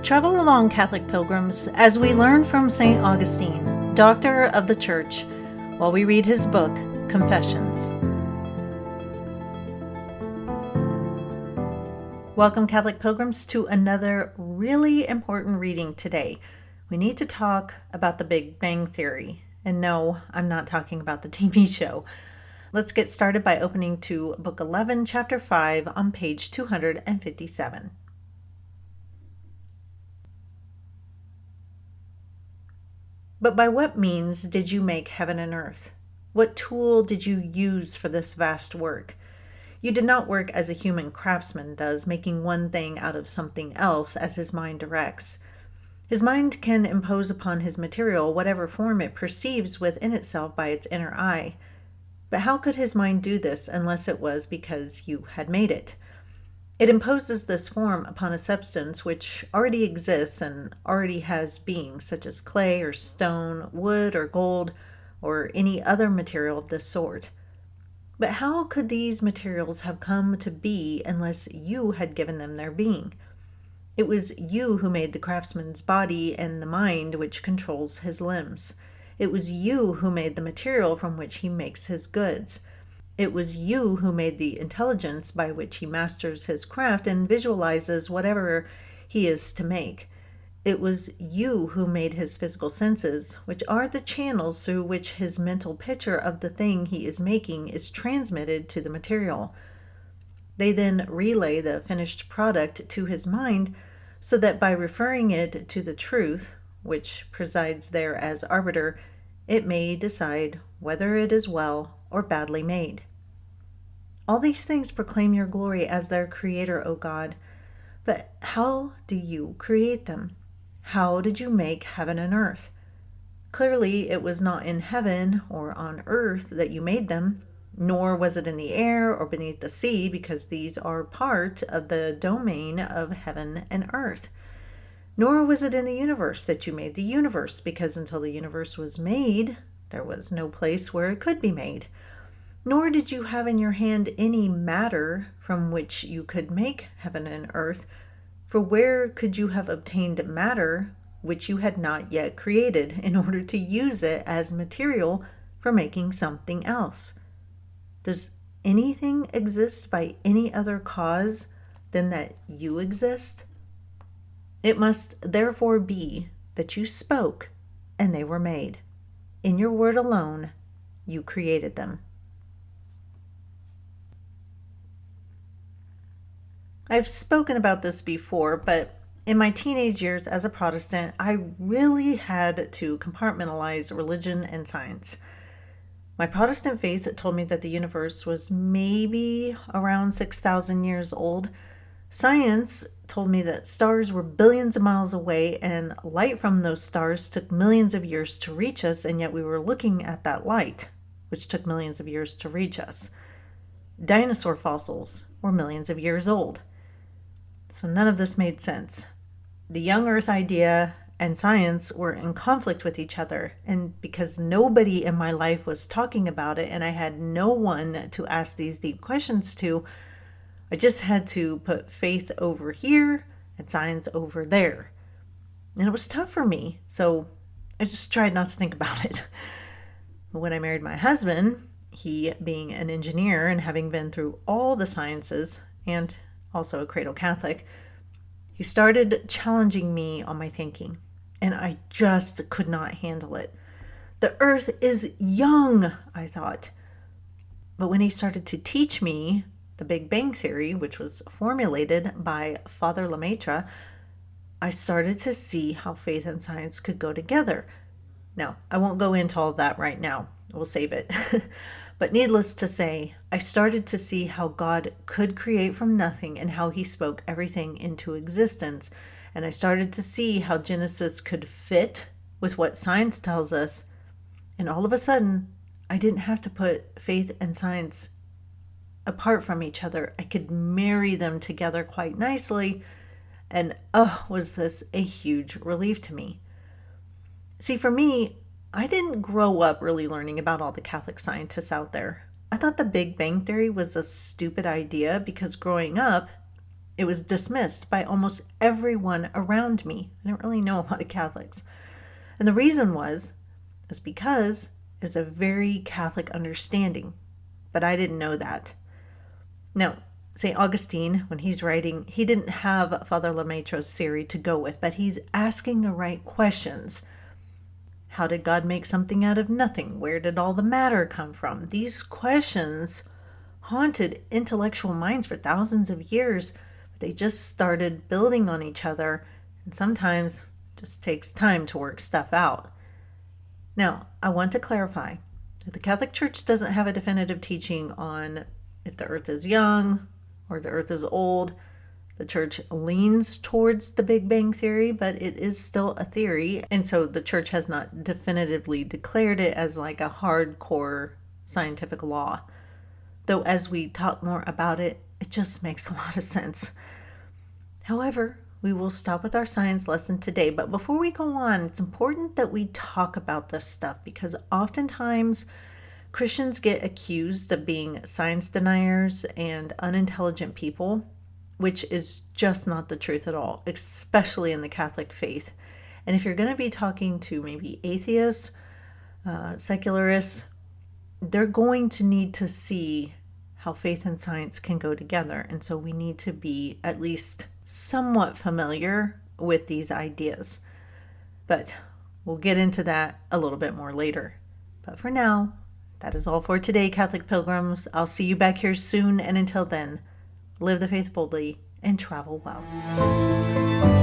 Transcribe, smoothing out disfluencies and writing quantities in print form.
Travel along, Catholic pilgrims, as we learn from St. Augustine, Doctor of the Church, while we read his book, Confessions. Welcome, Catholic pilgrims, to another really important reading today. We need to talk about the Big Bang Theory. And no, I'm not talking about the TV show. Let's get started by opening to Book 11, Chapter 5 on page 257. But by what means did you make heaven and earth? What tool did you use for this vast work? You did not work as a human craftsman does, making one thing out of something else as his mind directs. His mind can impose upon his material whatever form it perceives within itself by its inner eye. But how could his mind do this unless it was because you had made it? It imposes this form upon a substance which already exists and already has being, such as clay or stone, wood or gold, or any other material of this sort. But how could these materials have come to be unless you had given them their being? It was you who made the craftsman's body and the mind which controls his limbs. It was you who made the material from which he makes his goods. It was you who made the intelligence by which he masters his craft and visualizes whatever he is to make. It was you who made his physical senses, which are the channels through which his mental picture of the thing he is making is transmitted to the material. They then relay the finished product to his mind, so that by referring it to the truth, which presides there as arbiter, it may decide whether it is well or badly made. All these things proclaim your glory as their creator, O God. But how do you create them? How did you make heaven and earth? Clearly, it was not in heaven or on earth that you made them, nor was it in the air or beneath the sea, because these are part of the domain of heaven and earth. Nor was it in the universe that you made the universe, because until the universe was made, there was no place where it could be made. Nor did you have in your hand any matter from which you could make heaven and earth, for where could you have obtained matter which you had not yet created in order to use it as material for making something else? Does anything exist by any other cause than that you exist? It must therefore be that you spoke and they were made. In your word alone, you created them. I've spoken about this before, but in my teenage years as a Protestant, I really had to compartmentalize religion and science. My Protestant faith told me that the universe was maybe around 6,000 years old. Science told me that stars were billions of miles away and light from those stars took millions of years to reach us, and yet we were looking at that light, which took millions of years to reach us. Dinosaur fossils were millions of years old. So none of this made sense. The young Earth idea and science were in conflict with each other, and because nobody in my life was talking about it and I had no one to ask these deep questions to, I just had to put faith over here and science over there. And it was tough for me, so I just tried not to think about it. But when I married my husband, he being an engineer and having been through all the sciences and also a cradle Catholic, he started challenging me on my thinking, and I just could not handle it. The earth is young, I thought. But when he started to teach me the Big Bang Theory, which was formulated by Father Lemaitre, I started to see how faith and science could go together. Now, I won't go into all of that right now. We'll save it. But needless to say, I started to see how God could create from nothing and how he spoke everything into existence. And I started to see how Genesis could fit with what science tells us. And all of a sudden, I didn't have to put faith and science apart from each other. I could marry them together quite nicely. And was this a huge relief to me. See, for me, I didn't grow up really learning about all the Catholic scientists out there. I thought the Big Bang Theory was a stupid idea because growing up, It was dismissed by almost everyone around me. I don't really know a lot of Catholics. And the reason was because it was a very Catholic understanding. But I didn't know that. Now, St. Augustine, when he's writing, he didn't have Father Lemaitre's theory to go with, but he's asking the right questions. How did God make something out of nothing? Where did all the matter come from? These questions haunted intellectual minds for thousands of years. They just started building on each other, and sometimes it just takes time to work stuff out. Now, I want to clarify that the Catholic Church doesn't have a definitive teaching on if the earth is young or the earth is old. The church leans towards the Big Bang Theory, but it is still a theory. And so the church has not definitively declared it as like a hardcore scientific law. Though as we talk more about it, it just makes a lot of sense. However, we will stop with our science lesson today. But before we go on, it's important that we talk about this stuff because oftentimes Christians get accused of being science deniers and unintelligent people, which is just not the truth at all, especially in the Catholic faith. And if you're going to be talking to maybe atheists, secularists, they're going to need to see how faith and science can go together. And so we need to be at least somewhat familiar with these ideas. But we'll get into that a little bit more later. But for now, that is all for today, Catholic Pilgrims. I'll see you back here soon. And until then, live the faith boldly and travel well.